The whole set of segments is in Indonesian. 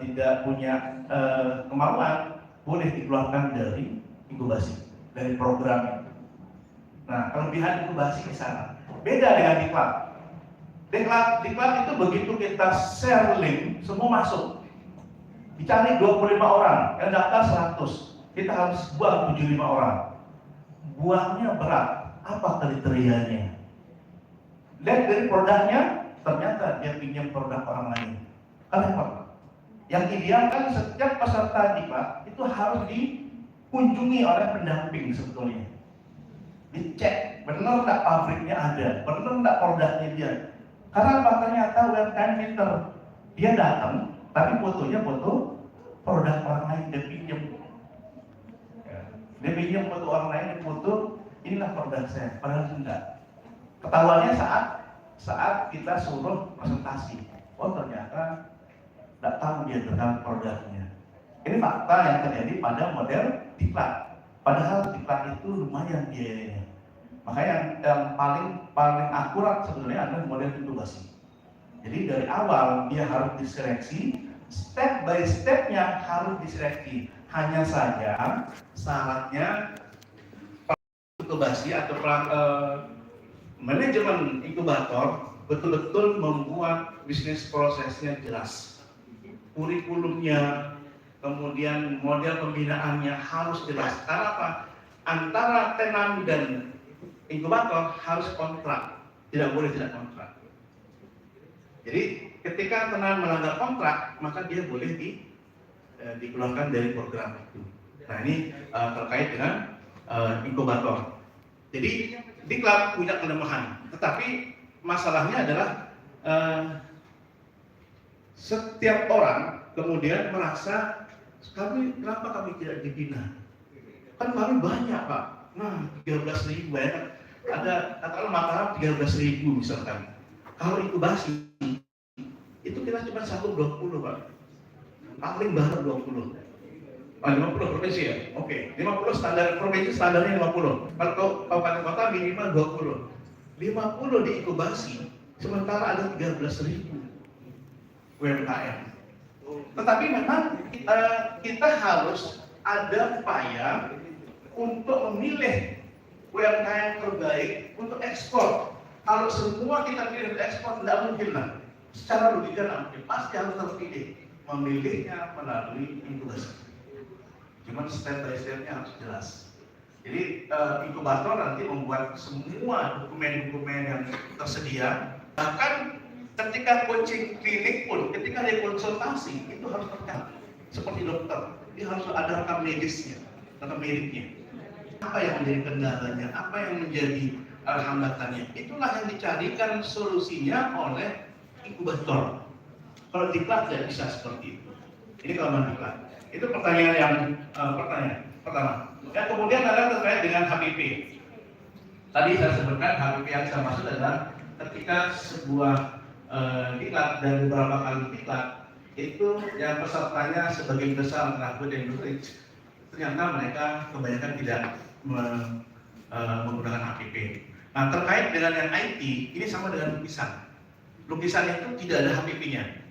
tidak punya kemauan, boleh dikeluarkan dari inkubasi, dari program. Nah, kelebihan inkubasi di sana beda dengan diklat. Diklat itu begitu kita share link, semua masuk. Dicari 25 orang, yang daftar 100. Kita harus buang 75 orang. Buangnya berat. Apa kriterianya? Lihat dari produknya, ternyata dia pinjam produk orang lain. Kenapa? Yang ideal kan setiap peserta diklat itu harus dikunjungi oleh pendamping sebetulnya. Dicek, benar nggak pabriknya ada, benar nggak produknya dia. Karena apa? Ternyata UMKM pinter. Dia datang, tapi fotonya foto produk orang lain dia pinjam. Dia pinjam foto orang lain, dia foto, inilah produk saya, padahal enggak. Ketahuannya saat kita suruh presentasi. Oh ternyata nggak tahu dia tentang produknya. Ini fakta yang terjadi pada model diklat. Padahal diklat itu lumayan biayanya. Makanya yang paling akurat sebenarnya adalah model inkubasi. Jadi dari awal dia harus diseleksi, step by stepnya harus diseleksi. Hanya saja syaratnya inkubasi atau manajemen inkubator betul-betul membuat bisnis prosesnya jelas. Kurikulumnya, kemudian model pembinaannya harus jelas. Karena apa? Antara tenan dan inkubator harus kontrak, tidak boleh tidak kontrak. Jadi ketika tenan melanggar kontrak, maka dia boleh dikeluarkan dari program itu. Nah ini terkait dengan inkubator. Jadi diklat punya kelemahan, tetapi masalahnya adalah setiap orang kemudian merasa kenapa kami tidak dibina? Kan kami banyak Pak. Nah 13.000 ya. Ada katakanlah Mataram 13.000 misalkan. Kalau inkubasi itu kita cuma 120 Pak. Paling banyak 20. 50 provinsi ya? Oke. 50 standar provinsi, standarnya 50. Kalau kabupaten kota minimal 20. 50 diinkubasi, sementara ada 13.000 UMKM. Tetapi memang kita harus ada upaya untuk memilih UMKM terbaik untuk ekspor. Kalau semua kita pilih untuk ekspor, tidak mungkin lah. Secara logika tidak mungkin. Pasti harus terpilih. Memilihnya melalui inkubasi. Cuman step by stepnya harus jelas. Jadi inkubator nanti membuat semua dokumen-dokumen yang tersedia. Bahkan ketika coaching klinik pun, ketika dia konsultasi itu harus tercatat. Seperti dokter, dia harus ada rekam medisnya, rekam mediknya. Apa yang menjadi kendalanya, apa yang menjadi hambatannya. Itulah yang dicarikan solusinya oleh inkubator. Kalau diklat tidak bisa seperti itu. Ini kelemahan diklat. Itu pertanyaan yang pertama. Dan kemudian ada terkait dengan HPP. Tadi saya sebutkan HPP yang saya maksud adalah ketika sebuah diklat dan beberapa kali diklat itu yang pesertanya sebagian besar adalah food and beverage. Ternyata mereka kebanyakan tidak menggunakan HPP. Nah terkait dengan yang IT ini sama dengan lukisan. Lukisan itu tidak ada HPP-nya.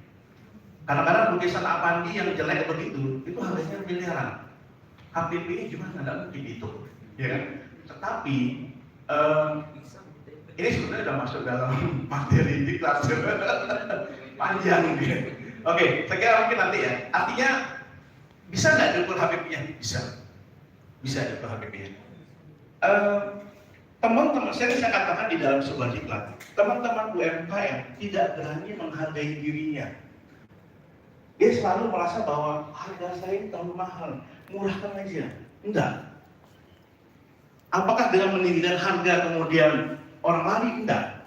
Kadang-kadang lukisan Apandi yang jelek begitu, itu harganya miliaran. HPP-nya gimana? Tidak mungkin itu, ya kan? Tetapi ini sebenarnya sudah masuk dalam materi diklat panjang ini. Oke, saya kira mungkin nanti ya. Artinya bisa nggak diukur HPP-nya? Bisa diukur HPP-nya. Teman-teman, saya katakan di dalam sebuah diklat, teman-teman UMKM tidak berani menghargai dirinya. Dia selalu merasa bahwa harga saya terlalu mahal, murahkan aja. Enggak. Apakah dengan meninggikan harga kemudian orang lari? Enggak.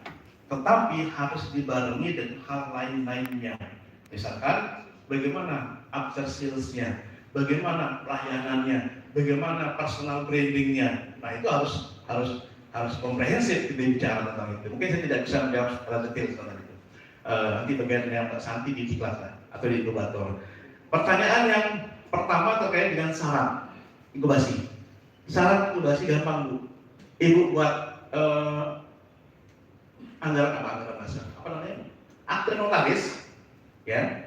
Tetapi harus dibarengi dengan hal lain-lainnya. Misalkan bagaimana after sales-nya, bagaimana pelayanannya, bagaimana personal branding-nya. Nah itu harus komprehensif kita bicara tentang itu. Mungkin saya tidak bisa menjawab secara detail tentang itu. Nanti bagian yang Pak Santi di diklat atau di inkubator. Pertanyaan yang pertama terkait dengan syarat inkubasi. Syarat inkubasi gampang Bu. Ibu buat anggaran apa namanya? Akte notaris, ya.